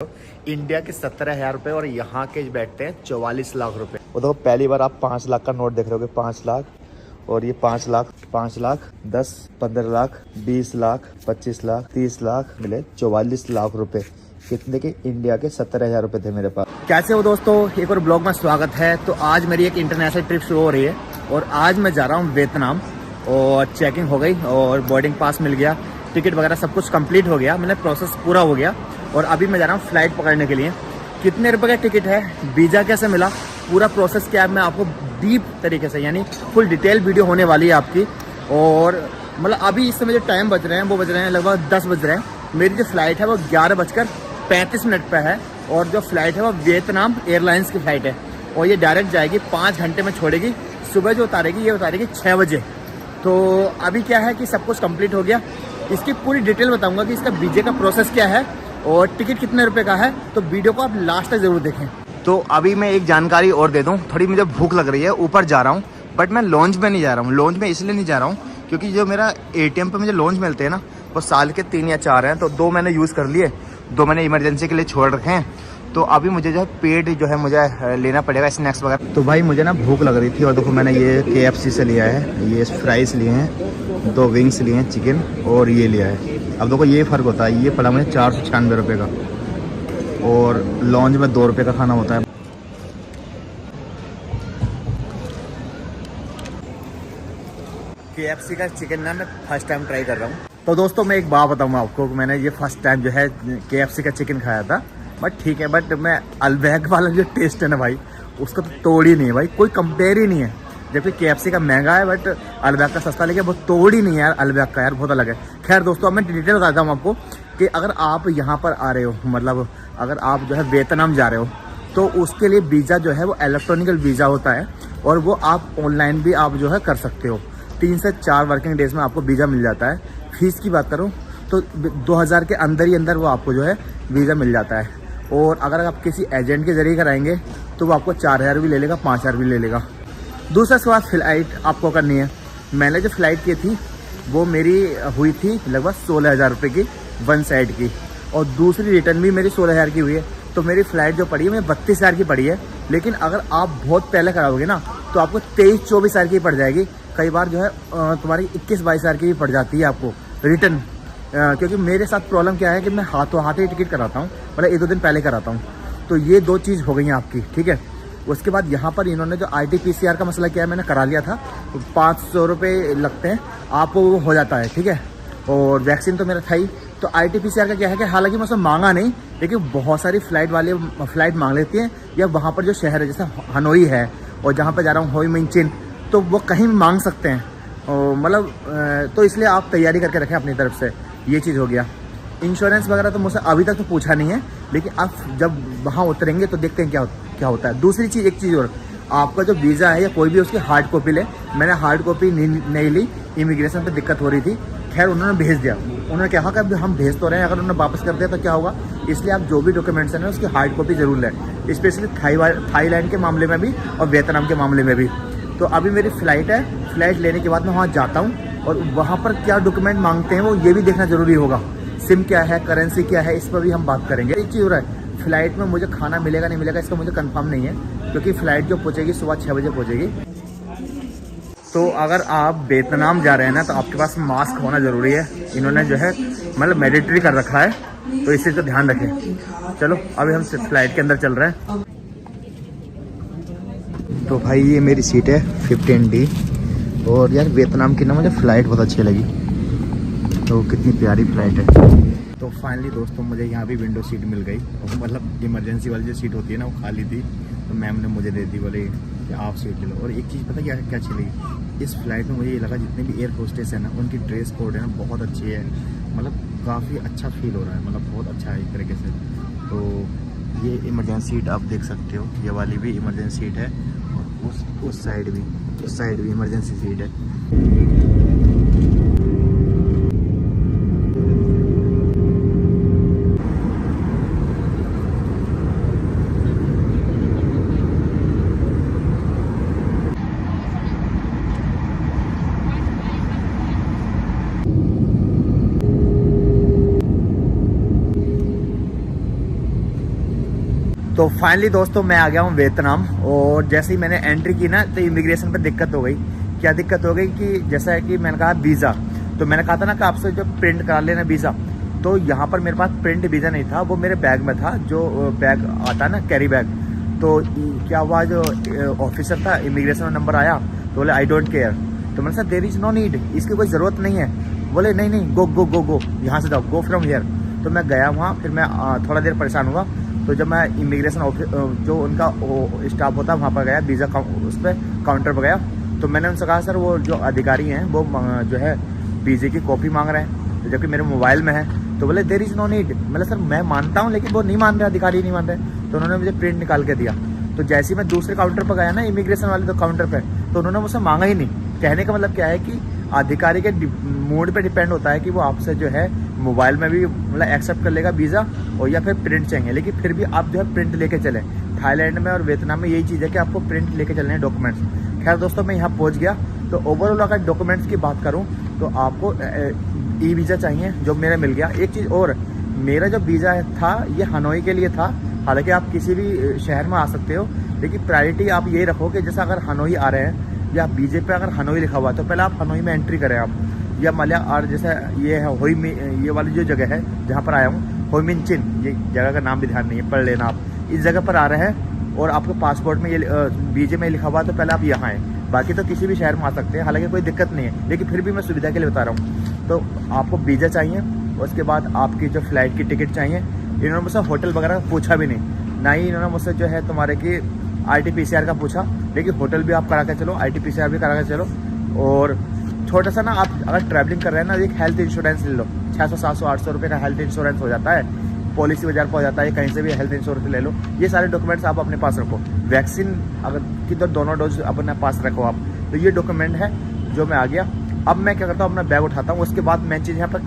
India के 17,000 रुपए और यहाँ के बैठते हैं 44 लाख रुपए। वो देखो पहली बार आप 5 लाख का नोट देख रहे हो, 5 लाख और ये 5 लाख, 5 लाख, 10, 15 लाख, 20 लाख, 25 लाख, 30 लाख मिले 44 लाख रुपए। कितने के? इंडिया के 17,000 रुपए थे मेरे पास। कैसे हो दोस्तों, एक और ब्लॉग में स्वागत है। तो आज मेरी एक इंटरनेशनल ट्रिप शुरू हो रही है और आज मैं जा रहा हूँ वियतनाम और चेकिंग हो गई और बोर्डिंग पास मिल गया, टिकट वगैरह सब कुछ कंप्लीट हो गया, मैंने प्रोसेस पूरा हो गया और अभी मैं जा रहा हूँ फ्लाइट पकड़ने के लिए। कितने रुपए का टिकट है, वीज़ा कैसे मिला, पूरा प्रोसेस क्या है, मैं आपको डीप तरीके से यानी फुल डिटेल वीडियो होने वाली है आपकी। और मतलब अभी इस समय जो टाइम बज रहे हैं वो बज रहे हैं लगभग 10 बज रहे हैं। मेरी जो फ्लाइट है वो 11:35 पे है और जो फ्लाइट है वो वियतनाम एयरलाइंस की फ्लाइट है और ये डायरेक्ट जाएगी 5 घंटे में छोड़ेगी। सुबह जो उतारेगी ये उतारेगी 6 बजे। तो अभी क्या है कि सब कुछ कंप्लीट हो गया, इसकी पूरी डिटेल बताऊंगा कि इसका वीज़ा का प्रोसेस क्या है और टिकट कितने रुपए का है। तो वीडियो को आप लास्ट तक जरूर देखें। तो अभी मैं एक जानकारी और दे दूं, थोड़ी मुझे भूख लग रही है, ऊपर जा रहा हूं बट मैं लॉन्च में नहीं जा रहा हूं। लॉन्च में इसलिए नहीं जा रहा हूं क्योंकि जो मेरा ATM पे मुझे लॉन्च मिलते हैं ना वो साल के 3 या 4 हैं, तो 2 मैंने यूज़ कर लिए, 2 मैंने इमरजेंसी के लिए छोड़ रखे हैं। तो अभी मुझे जो है पेड जो है मुझे लेना पड़ेगा स्नैक्स वगैरह। तो भाई मुझे ना भूख लग रही थी और देखो मैंने ये KFC से लिया है, ये फ्राइज़ लिए हैं, 2 विंग्स लिए हैं चिकन और ये लिया है। अब देखो ये फ़र्क होता है, ये पड़ा मुझे 496 रुपये का और लॉन्च में 2 रुपये का खाना होता है। KFC का चिकन ना मैं फर्स्ट टाइम ट्राई कर रहा हूँ। तो दोस्तों मैं एक बात बताऊँगा आपको, मैंने ये फर्स्ट टाइम जो है KFC का चिकन खाया था, बट ठीक है, बट मैं अलबैक वाला जो टेस्ट है ना भाई उसका तो तोड़ ही नहीं है भाई, कोई कंपेयर ही नहीं है। जबकि KFC का महंगा है बट अलबैक का सस्ता, लेकिन वो तोड़ ही नहीं है यार, अलबैक का यार बहुत अलग है। खैर दोस्तों अब मैं डिटेल बताता हूँ आपको कि अगर आप यहाँ पर आ रहे हो, मतलब अगर आप जो है वियतनाम जा रहे हो तो उसके लिए वीज़ा जो है वो इलेक्ट्रॉनिकल वीज़ा होता है और वो आप ऑनलाइन भी आप जो है कर सकते हो। 3 से 4 वर्किंग डेज में आपको वीज़ा मिल जाता है। फीस की बात करूँ तो 2000 के अंदर ही अंदर वो आपको जो है वीज़ा मिल जाता है। और अगर आप किसी एजेंट के ज़रिए कराएंगे तो वो आपको 4000 भी ले लेगा, 5000 भी ले लेगा। दूसरा सवाल फ्लाइट आपको करनी है। मैंने जो फ़्लाइट की थी वो मेरी हुई थी लगभग 16,000 रुपये की वन साइड की और दूसरी रिटर्न भी मेरी 16,000 की हुई है। तो मेरी फ़्लाइट जो पड़ी है मैं 32,000 की पड़ी है। लेकिन अगर आप बहुत पहले कराओगे ना तो आपको 23-24,000 की पड़ जाएगी। कई बार जो है तुम्हारी 21-22,000 की भी पड़ जाती है आपको रिटर्न। क्योंकि मेरे साथ प्रॉब्लम क्या है कि मैं हाथों हाथ ही टिकट कराता हूँ, मतलब 1-2 दिन पहले कराता हूँ। तो ये 2 चीज़ हो गई हैं आपकी, ठीक है। उसके बाद यहाँ पर इन्होंने जो RT-PCR का मसला किया है, मैंने करा लिया था, तो 500 रुपये लगते हैं, आपको वो हो जाता है, ठीक है। और वैक्सीन तो मेरा था ही। तो RT-PCR का क्या है कि हालांकि मैं उसमें मांगा नहीं, लेकिन बहुत सारी फ़्लाइट मांग लेती हैं, या वहाँ पर जो शहर है जैसे हनोई है और जहाँ पर जा रहा हूँ होई मिन चिन, तो वो कहीं भी मांग सकते हैं, मतलब तो इसलिए आप तैयारी करके रखें अपनी तरफ से। ये चीज़ हो गया। इंश्योरेंस वगैरह तो मुझसे अभी तक तो पूछा नहीं है, लेकिन आप जब वहाँ उतरेंगे तो देखते हैं क्या होता है। दूसरी चीज़, एक चीज़ और, आपका जो वीज़ा है या कोई भी उसकी हार्ड कॉपी ले। मैंने हार्ड कॉपी नहीं ली, इमिग्रेशन पे दिक्कत हो रही थी। खैर उन्होंने भेज दिया, उन्होंने कहा कि हम भेज तो रहे हैं, अगर उन्होंने वापस कर दिया तो क्या होगा। इसलिए आप जो भी डॉक्यूमेंट्स हैं उसकी हार्ड कॉपी जरूर लें, स्पेशली थाईलैंड के मामले में भी और वियतनाम के मामले में भी। तो अभी मेरी फ़्लाइट है, फ़्लाइट लेने के बाद मैं वहाँ जाता हूँ और वहाँ पर क्या डॉक्यूमेंट मांगते हैं वो ये भी देखना ज़रूरी होगा। सिम क्या है, करेंसी क्या है, इस पर भी हम बात करेंगे। एक चीज़ हो रहा है, फ़्लाइट में मुझे खाना मिलेगा नहीं मिलेगा इसका मुझे कंफर्म नहीं है, क्योंकि फ़्लाइट जो पहुँचेगी सुबह 6 बजे पहुँचेगी। तो अगर आप वियतनाम जा रहे हैं ना तो आपके पास मास्क होना ज़रूरी है। इन्होंने जो है मतलब मैंडेटरी कर रखा है, तो इस चीज़ का ध्यान रखें। चलो अभी हम फ़्लाइट के अंदर चल रहे हैं। तो भाई ये मेरी सीट है 15D और यार वियतनाम की ना मुझे फ़्लाइट बहुत अच्छी लगी, तो कितनी प्यारी फ़्लाइट है। तो फाइनली दोस्तों मुझे यहाँ भी विंडो सीट मिल गई, मतलब इमरजेंसी वाली जो सीट होती है ना वो खाली थी, तो मैम ने मुझे दे दी, बोले कि आप सीट ले लो। और एक चीज़ पता क्या अच्छी लगी इस फ्लाइट में, मुझे ये लगा जितने भी एयर होस्टेस है ना उनकी ड्रेस कोड है ना बहुत अच्छी है, मतलब काफ़ी अच्छा फील हो रहा है, मतलब बहुत अच्छा है एक तरीके से। तो ये इमरजेंसी सीट आप देख सकते हो, ये वाली भी इमरजेंसी सीट है और उस साइड भी इमरजेंसी सीट है। तो फाइनली दोस्तों मैं आ गया हूँ वियतनाम। और जैसे ही मैंने एंट्री की ना तो इमिग्रेशन पर दिक्कत हो गई। क्या दिक्कत हो गई कि जैसा है कि मैंने कहा वीज़ा, तो मैंने कहा था ना कि आपसे जो प्रिंट करा लेना वीज़ा, तो यहाँ पर मेरे पास प्रिंट वीज़ा नहीं था, वो मेरे बैग में था, जो बैग आता है ना कैरी बैग। तो क्या हुआ, जो ऑफिसर था इमिग्रेशन नंबर आया तो बोले आई डोंट केयर। तो मैंने कहा देयर इज़ नो नीड, इसकी कोई ज़रूरत नहीं है। बोले नहीं नहीं, गो गो गो गो, यहाँ से जाओ, गो फ्रॉम हियर। तो मैं गया वहाँ, फिर मैं थोड़ा देर परेशान हुआ। तो जब मैं इमिग्रेशन ऑफिस जो उनका स्टाफ होता है वहाँ पर गया, वीज़ा उस पर काउंटर पर गया, तो मैंने उनसे कहा सर वो जो अधिकारी हैं वो जो है वीज़े की कॉपी मांग रहे हैं, तो जबकि मेरे मोबाइल में है। तो बोले देयर इज़ नो नीड। मतलब सर मैं मानता हूँ लेकिन वो नहीं मान रहे, अधिकारी नहीं मान रहे। तो उन्होंने मुझे प्रिंट निकाल के दिया। तो जैसे ही मैं दूसरे काउंटर पर गया ना इमिग्रेशन वाले तो काउंटर पर, तो उन्होंने मुझसे मांगा ही नहीं। कहने का मतलब क्या है कि अधिकारी के मूड पे डिपेंड होता है कि वो आपसे जो है मोबाइल में भी मतलब एक्सेप्ट कर लेगा वीज़ा, और या फिर प्रिंट चाहिए, लेकिन फिर भी आप जो है प्रिंट लेके चलें। थाईलैंड में और वियतनाम में यही चीज़ है कि आपको प्रिंट लेके चलने हैं डॉक्यूमेंट्स। खैर दोस्तों मैं यहाँ पहुँच गया। तो ओवरऑल अगर डॉक्यूमेंट्स की बात करूँ तो आपको ई वीज़ा चाहिए, जो मेरा मिल गया। एक चीज़ और, मेरा जो वीज़ा था ये हनोई के लिए था। हालांकि आप किसी भी शहर में आ सकते हो, लेकिन प्रायोरिटी आप ये रखो कि जैसे अगर हनोई आ रहे हैं या वीज़े पे अगर हनोई लिखा हुआ है तो पहले आप हनोई में एंट्री करें आप। या मल्या और जैसे ये है होई में, ये वाली जो जगह है जहाँ पर आया हूँ, होई मिन चिन, ये जगह का नाम भी ध्यान नहीं है, पढ़ लेना आप। इस जगह पर आ रहे हैं और आपके पासपोर्ट में ये वीज़े में लिखा हुआ है तो पहले आप यहाँ आएँ। बाकी तो किसी भी शहर में आ सकते हैं, हालांकि कोई दिक्कत नहीं है, लेकिन फिर भी मैं सुविधा के लिए बता रहा हूँ। तो आपको वीज़ा चाहिए, उसके बाद आपकी जो फ्लाइट की टिकट चाहिए। इन्होंने मुझसे होटल वगैरह पूछा भी नहीं, ना ही इन्होंने मुझसे जो है तुम्हारे की RT-PCR का पूछा, लेकिन होटल भी आप करा के चलो, RT-PCR भी करा के चलो। और छोटा सा ना आप अगर ट्रैवलिंग कर रहे हैं ना, एक हेल्थ इंश्योरेंस ले लो, 600 700 800 रुपये का हेल्थ इंश्योरेंस हो जाता है। पॉलिसी बाजार पर हो जाता है, कहीं से भी हेल्थ इंश्योरेंस ले लो। ये सारे डॉक्यूमेंट्स आप अपने पास रखो। वैक्सीन अगर की तो दोनों डोज अपने पास रखो आप। तो ये डॉक्यूमेंट है जो मैं आ गया। अब मैं क्या करता हूँ, अपना बैग उठाता हूँ। उसके बाद मेन चीज़ यहाँ पर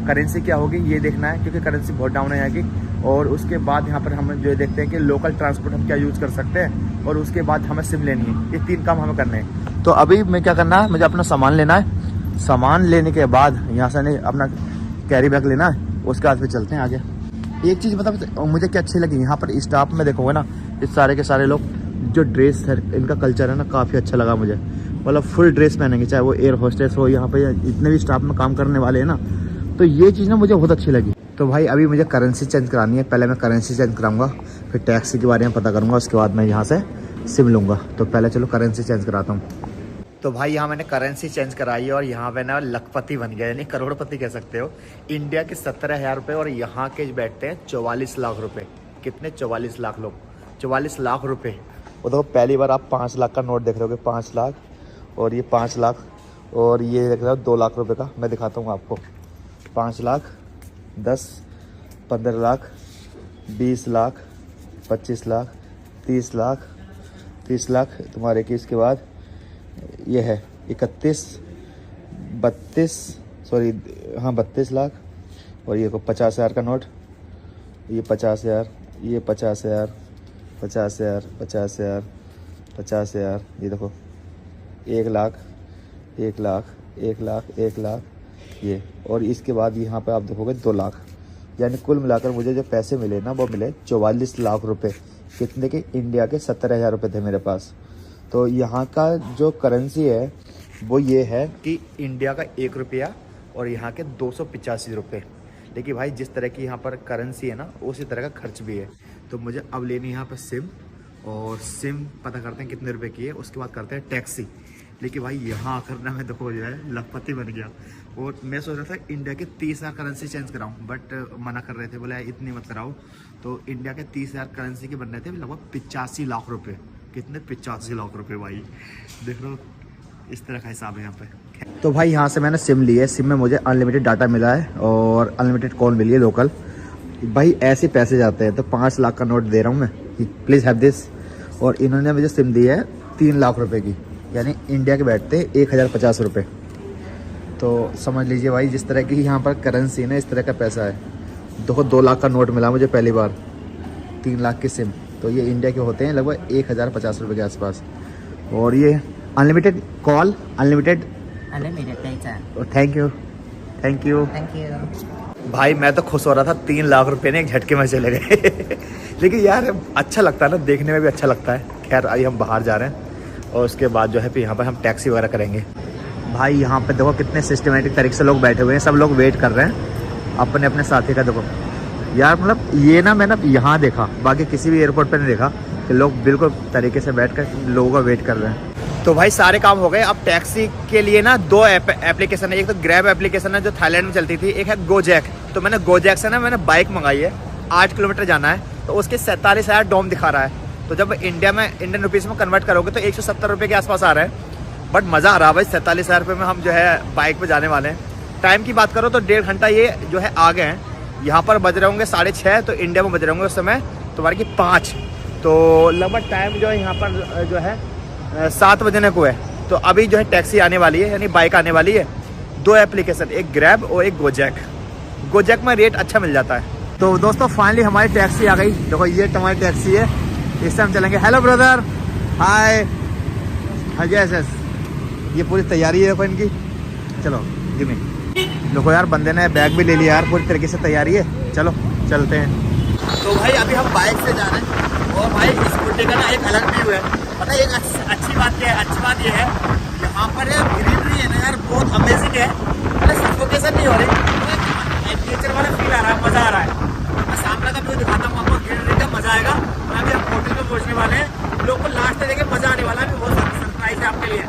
करेंसी क्या होगी ये देखना है, क्योंकि करेंसी बहुत डाउन है यहाँ की। और उसके बाद यहाँ पर हम जो देखते हैं कि लोकल ट्रांसपोर्ट हम क्या यूज़ कर सकते हैं, और उसके बाद हमें सिम लेनी है। ये 3 काम हमें करने हैं। तो अभी मैं क्या करना है, मुझे अपना सामान लेना है। सामान लेने के बाद यहाँ से नहीं अपना कैरी बैग लेना है, उसके बाद फिर चलते हैं आगे। एक चीज़ मतलब मुझे क्या अच्छी लगी यहाँ पर स्टाफ में देखोगे ना, इस सारे के सारे लोग जो ड्रेस है इनका कल्चर है ना, काफ़ी अच्छा लगा मुझे। मतलब फुल ड्रेस पहनेंगे, चाहे वो एयर होस्टेस हो, यहाँ पे जितने भी स्टाफ में काम करने वाले हैं ना, तो ये चीज़ ना मुझे बहुत अच्छी लगी। तो भाई अभी मुझे करेंसी चेंज करानी है, पहले मैं करेंसी चेंज कराऊंगा, फिर टैक्सी के बारे में पता करूंगा, उसके बाद मैं यहाँ से सिम लूँगा। तो पहले चलो करेंसी चेंज कराता हूँ। तो भाई यहाँ मैंने करेंसी चेंज कराई है और यहाँ पे ना लखपति बन गया, यानी करोड़पति कह सकते हो। इंडिया के 17,000 रुपये और यहाँ के बैठते हैं 44 लाख रुपये। कितने? 44 लाख लोग, 44 लाख रुपये। वो देखो पहली बार आप 5 लाख का नोट देख रहे हो, 5 लाख, और ये 5 लाख, और ये देख रहे हो 2 लाख रुपये का। मैं दिखाता हूँ आपको, 5 लाख, 10, 15 लाख, 20 लाख, 25 लाख, 30 लाख, 30 लाख तुम्हारे की। इसके बाद ये है 31, 32, सॉरी हाँ 32 लाख, और ये को 50,000 का नोट, ये 50,000, ये 50,000, 50,000, 50,000, 50,000, ये देखो 1 लाख, 1 लाख, 1 लाख, 1 लाख, ये। और इसके बाद यहाँ पे आप देखोगे 2 लाख। यानी कुल मिलाकर मुझे जो पैसे मिले ना वो मिले 44 लाख रुपए। कितने के? इंडिया के 17,000 रुपये थे मेरे पास। तो यहाँ का जो करेंसी है वो ये है कि इंडिया का 1 रुपया और यहाँ के 285 रुपये। लेकिन भाई जिस तरह की यहाँ पर करेंसी है ना, उसी तरह का खर्च भी है। तो मुझे अब लेनी यहाँ पर सिम, और सिम पता करते हैं कितने रुपए की है, उसके बाद करते हैं टैक्सी। लेकिन भाई यहाँ आकर ना मैं देखो जो है लखपति बन गया। और मैं सोच रहा था इंडिया के 30,000 करेंसी चेंज कराऊँ, बट मना कर रहे थे, बोले इतनी मत कराओ। तो इंडिया के 30,000 करेंसी के बन रहे थे लगभग 85 लाख रुपये। कितने? 85 लाख रुपये भाई, देख लो इस तरह का हिसाब है यहाँ पे। तो भाई यहाँ से मैंने सिम ली है। सिम में मुझे अनलिमिटेड डाटा मिला है और अनलिमिटेड कॉल मिली है लोकल। भाई ऐसे पैसे जाते हैं, तो 5 लाख का नोट दे रहा हूँ मैं, प्लीज़ हैव दिस। और इन्होंने मुझे सिम दी है 3 लाख रुपए की, यानी इंडिया के बैठते 1050 रुपये। तो समझ लीजिए भाई जिस तरह की यहाँ पर करेंसी है ना, इस तरह का पैसा है। देखो 2 लाख का नोट मिला मुझे पहली बार, 3 लाख की सिम। तो ये इंडिया के होते हैं लगभग 1050 रुपये के आसपास। और ये unlimited call, unlimited thank you, thank you, thank you. भाई मैं तो खुश हो रहा था, 3 लाख रुपए ने एक झटके में चले गए। लेकिन यार अच्छा लगता है ना, देखने में भी अच्छा लगता है। खैर अभी हम बाहर जा रहे हैं और उसके बाद जो है फिर यहाँ पर हम टैक्सी वगैरह करेंगे। भाई यहाँ पे देखो कितने सिस्टमेटिक तरीके से लोग बैठे हुए हैं, सब लोग वेट कर रहे हैं अपने अपने साथी का। देखो यार मतलब ये ना मैंने यहाँ देखा, बाकी किसी भी एयरपोर्ट पर नहीं देखा कि लोग बिल्कुल तरीके से बैठ कर लोगों का वेट कर रहे हैं। तो भाई सारे काम हो गए। अब टैक्सी के लिए ना 2 एप्लीकेशन है। एक तो ग्रैब एप्लीकेशन है जो थाईलैंड में चलती थी, एक है गोजैक। तो मैंने गोजैक से ना मैंने बाइक मंगाई है, 8 किलोमीटर जाना है, तो उसके 47,000 डोम दिखा रहा है। तो जब इंडियन रुपीज़ में कन्वर्ट करोगे तो 170 रुपये के आसपास आ रहा है। बट मज़ा आ रहा है भाई, 47,000 रुपये में हम जो है बाइक पे जाने वाले हैं। टाइम की बात करो तो 1.5 घंटा ये जो है आगे हैं। यहाँ पर बज रहे होंगे 6:30, तो इंडिया में बज रहे होंगे उस समय तुम्हारे की 5। तो लगभग टाइम जो है यहाँ पर जो है 7 बजने को है। तो अभी जो है टैक्सी आने वाली है, यानी बाइक आने वाली है। 2 एप्लीकेशन, एक ग्रैब और एक गोजैक। गोजैक में रेट अच्छा मिल जाता है। तो दोस्तों फाइनली हमारी टैक्सी आ गई। देखो ये हमारी टैक्सी है, इससे हम चलेंगे। हेलो ब्रदर, हाय। हाँ यस यस, ये पूरी तैयारी है देखो इनकी। चलो जिमी, देखो यार बंदे ने बैग भी ले लिया यार, पूरी तरीके से तैयारी है। चलो चलते हैं। तो भाई अभी हम बाइक से जा रहे हैं और भाई स्कूटी का ना एक अलग व्यू है। पता है एक अच्छी बात क्या है? अच्छी बात ये है यहाँ पर ग्रीनरी है ना यार, बहुत अमेजिंग है। मतलब सफोकेशन नहीं हो रही, नेचर वाला फील आ रहा है, मजा आ रहा है। मैं सामने का व्यू दिखाता हूँ आपको, ग्रीनरी का मजा आएगा। और अभी हम होटल में पहुँचने वाले हैं, लोग को लास्ट में देखे मजा आने वाला है। बहुत सारा सरप्राइज है आपके लिए।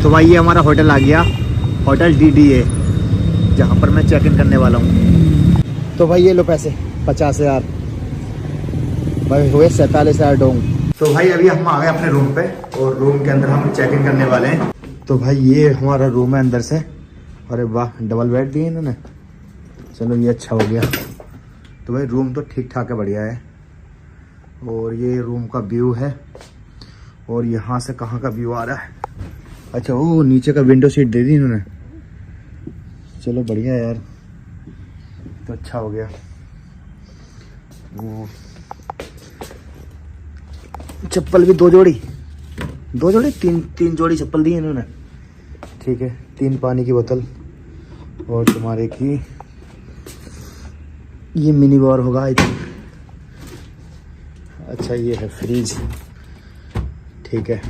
तो भाई ये हमारा होटल आ गया, होटल DDA, जहाँ पर मैं चेक इन करने वाला हूँ। तो भाई ये लो पैसे 50,000 भाई हुए 47,000 डोंग। तो भाई अभी हम आ गए अपने रूम पे और रूम के अंदर हम चेक इन करने वाले हैं। तो भाई ये हमारा रूम है अंदर से। अरे वाह, डबल बेड दिए इन्होंने, चलो ये अच्छा हो गया। तो भाई रूम तो ठीक ठाक है, बढ़िया है। और ये रूम का व्यू है। और यहाँ से कहाँ का व्यू आ रहा है? अच्छा वो नीचे का विंडो सीट दे दी इन्होंने, चलो बढ़िया यार, तो अच्छा हो गया। वो चप्पल भी 2 जोड़ी 3 जोड़ी चप्पल दी इन्होंने, ठीक है। 3 पानी की बोतल और तुम्हारे की ये मिनी बार होगा आई थिंक। अच्छा ये है फ्रिज, ठीक है।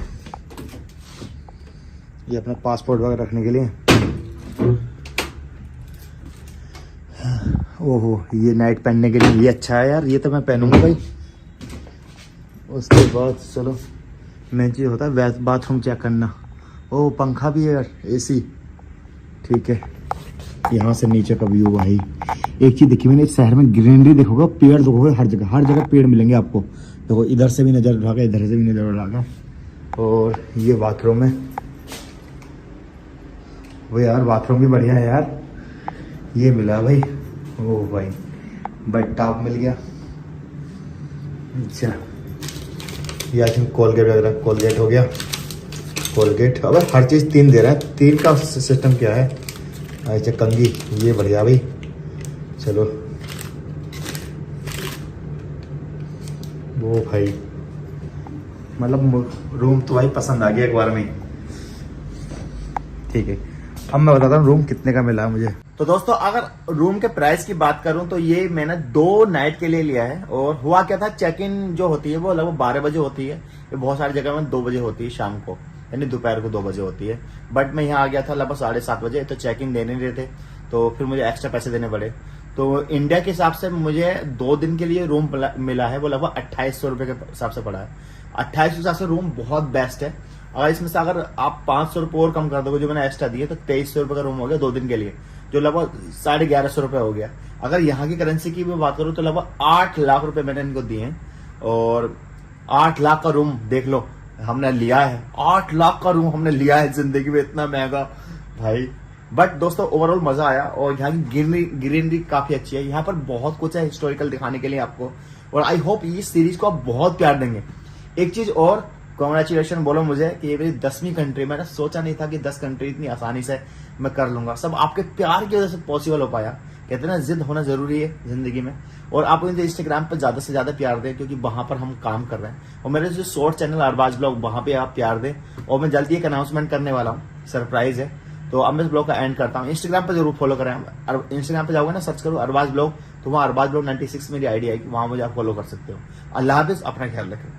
ये अपना पासपोर्ट वगैरह रखने के लिए। ओहो ये नाइट पहनने के लिए, ये अच्छा है यार, ये तो मैं पहनूंगा भाई। उसके बाद चलो मेन चीज़ होता है बाथरूम चेक करना। ओह पंखा भी है यार, AC, ठीक है। यहाँ से नीचे का व्यू भाई, एक चीज़ देखी मैंने, इस शहर में ग्रीनरी देखोगे, पेड़ देखोगे, हर जगह पेड़ मिलेंगे आपको। देखो इधर से भी नज़र उठा के, इधर से भी नज़र उठा के। और ये बाथरूम है वो यार, बाथरूम भी बढ़िया है यार। ये मिला भाई, ओ भाई बेड टॉप मिल गया। अच्छा ये आई थिंक कोलगेट वगैरह, कोलगेट हो गया, कोलगेट। अब हर चीज़ 3 दे रहा है, 3 का सिस्टम क्या है? अच्छा कंघी, ये बढ़िया भाई। चलो वो भाई मतलब रूम तो भाई पसंद आ गया एक बार में, ठीक है। अब मैं बताता हूँ रूम कितने का मिला मुझे। तो दोस्तों अगर रूम के प्राइस की बात करूं तो ये मैंने 2 नाइट के लिए लिया है। और हुआ क्या था, चेक इन जो होती है वो लगभग 12 बजे होती है। ये बहुत सारी जगह में 2 बजे होती है शाम को, यानी दोपहर को 2 बजे होती है। बट मैं यहाँ आ गया था लगभग 7:30 बजे, तो चेक इन देने नहीं रहे थे, तो फिर मुझे एक्स्ट्रा पैसे देने पड़े। तो इंडिया के हिसाब से मुझे 2 दिन के लिए रूम मिला है, वो लगभग 2800 रुपये के हिसाब से पड़ा है। 2800 हिसाब से रूम बहुत बेस्ट है। अगर इसमें से अगर आप 500 रुपये और कम कर दोगे जो मैंने एक्स्ट्रा दिए, तो 2300 रुपये का रूम हो गया 2 दिन के लिए, जो लगभग 1150 रुपये हो गया। अगर यहाँ की करेंसी की मैं बात करूँ तो लगभग 8 लाख रुपए मैंने इनको दिए हैं। और 8 लाख का रूम देख लो हमने लिया है, 8 लाख का रूम हमने लिया है जिंदगी में, इतना महंगा भाई। बट दोस्तों ओवरऑल मजा आया और यहाँ की ग्रीनरी काफी अच्छी है। यहाँ पर बहुत कुछ है हिस्टोरिकल दिखाने के लिए आपको, और आई होप इस सीरीज को आप बहुत प्यार देंगे। एक चीज और, कॉन्ग्रेचुलेशन बोलो मुझे कि ये मेरी 10वीं कंट्री। मैंने सोचा नहीं था कि 10 कंट्री इतनी आसानी से मैं कर लूंगा। सब आपके प्यार की वजह से पॉसिबल हो पाया। कहते हैं ना, जिद होना जरूरी है जिंदगी में। और आप मुझे इंस्टाग्राम पर ज्यादा से ज्यादा प्यार दें, क्योंकि वहां पर हम काम कर रहे हैं। और मेरे जो शॉर्ट चैनल अरबाज ब्लॉग, वहां पे आप प्यार दें। और मैं जल्दी एक अनाउंसमेंट करने वाला हूँ, सरप्राइज है। तो अब मैं इस ब्लॉग का एंड करता हूँ। इंस्टाग्राम पर जरूर फॉलो करें। इंस्टाग्राम पे जाओगे ना, सर्च करो अरबाज ब्लॉग, तो वहाँ अरबाज ब्लॉग 96 मेरी आईडी आएगी, वहां मुझे आप फॉलो कर सकते हो। अल्लाह हाफिज, अपना ख्याल रखें।